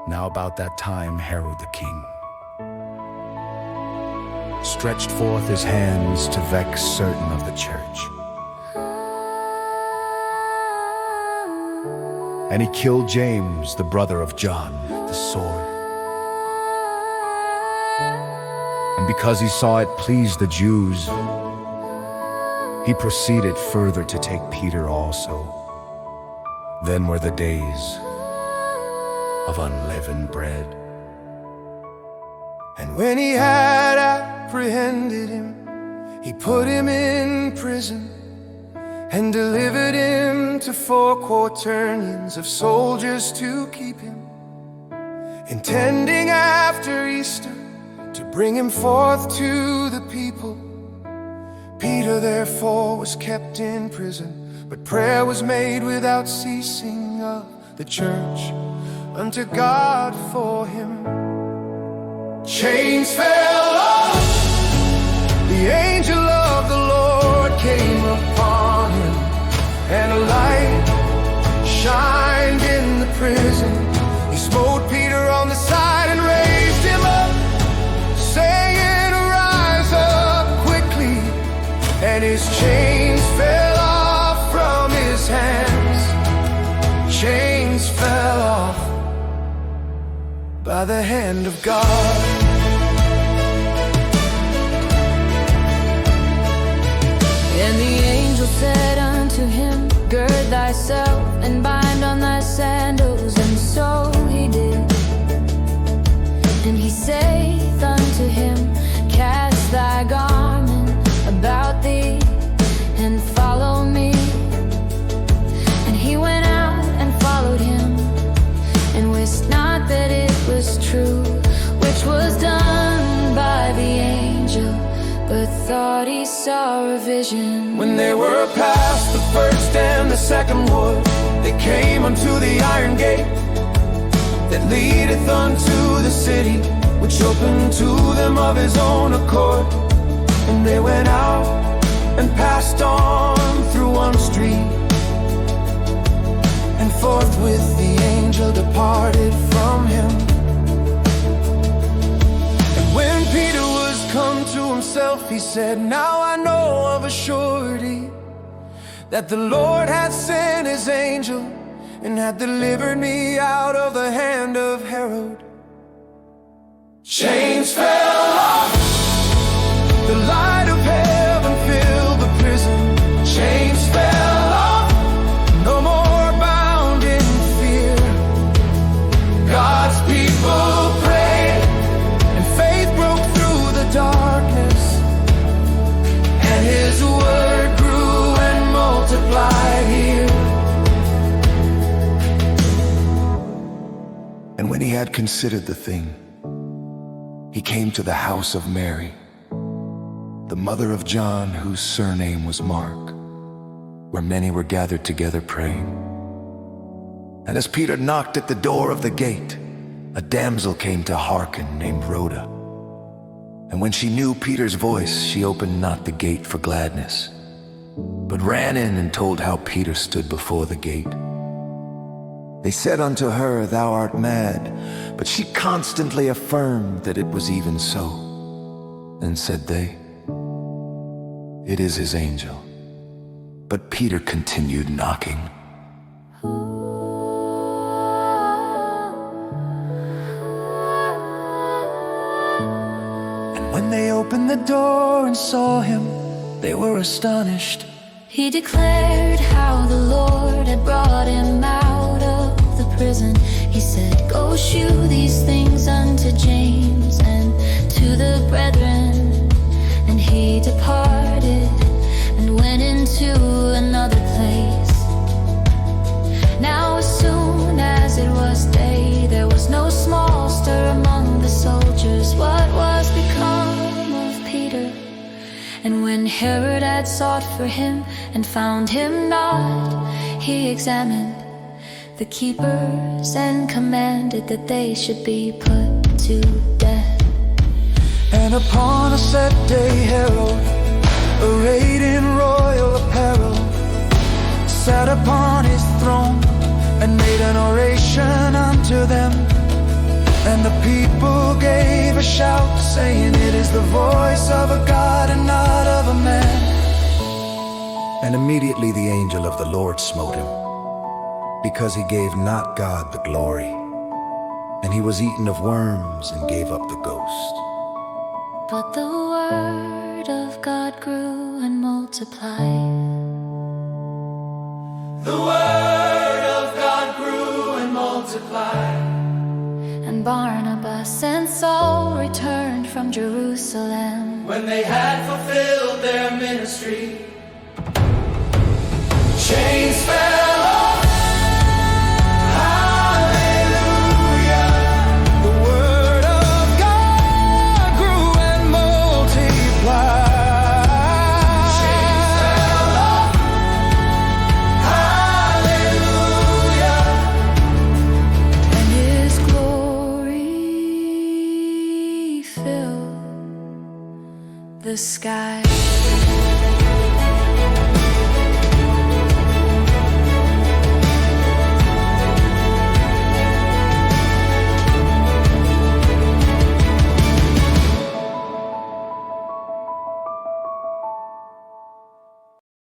Now about that time Herod the king stretched forth his hands to vex certain of the church. And he killed James, the brother of John, with the sword. And because he saw it pleased the Jews, he proceeded further to take Peter also. Then were the days of unleavened bread. And when he had apprehended him, he put him in prison and delivered him to 4 quaternions of soldiers to keep him, intending after Easter to bring him forth to the people. Peter therefore was kept in prison, but prayer was made without ceasing of the church unto God for him. Chains fell off, the angel of the Lord came upon him, and a light shined in the prison. He smote Peter on the side and raised him up, saying, "Arise up quickly." And his chains fell off from his hands. Chains fell off by the hand of God. And the angel said unto him, "Gird thyself and bind on thy sandals." And so he did. And he saith unto him, "Cast thy garment about thee, and follow me." And he went out and followed him, and wist not that it was true, which was done by the angel, but thought he saw a vision. When they were past the first and the second wood, they came unto the iron gate that leadeth unto the city, which opened to them of his own accord. And they went out and passed on through one street, and forthwith the angel departed from him. And when Peter was come to himself, he said, "Now I know of a surety that the Lord hath sent his angel, and hath delivered me out of the hand of Herod." Chains fell off, the light of heaven filled the prison. Chains fell off, no more bound in fear. God's people prayed, and faith broke through the darkness, and his word grew and multiplied here. And when he had considered the thing, he came to the house of Mary, the mother of John, whose surname was Mark, where many were gathered together praying. And as Peter knocked at the door of the gate, a damsel came to hearken, named Rhoda. And when she knew Peter's voice, she opened not the gate for gladness, but ran in and told how Peter stood before the gate. They said unto her, "Thou art mad." But she constantly affirmed that it was even so. And said they, "It is his angel." But Peter continued knocking. And when they opened the door and saw him, they were astonished. He declared how the Lord had brought him out of the prison. He said, "Go shew these things unto James and to the brethren." And he departed and went into another place. Now as soon as it was day, there was no small stir among the soldiers. What was become of Peter? And when Herod had sought for him and found him not, he examined the keepers and commanded that they should be put to death. And upon a set day Herod, arrayed in royal apparel, sat upon his throne and made an oration unto them. And the people gave a shout, saying, "It is the voice of a God and not of a man." And immediately the angel of the Lord smote him, because he gave not God the glory. And he was eaten of worms and gave up the ghost. But the word of God grew and multiplied. The word of God grew and multiplied. And Barnabas and Saul returned from Jerusalem. When they had fulfilled their ministry, chains fell off. Hallelujah. The word of God grew and multiplied. Chains fell off. Hallelujah. And his glory filled the sky.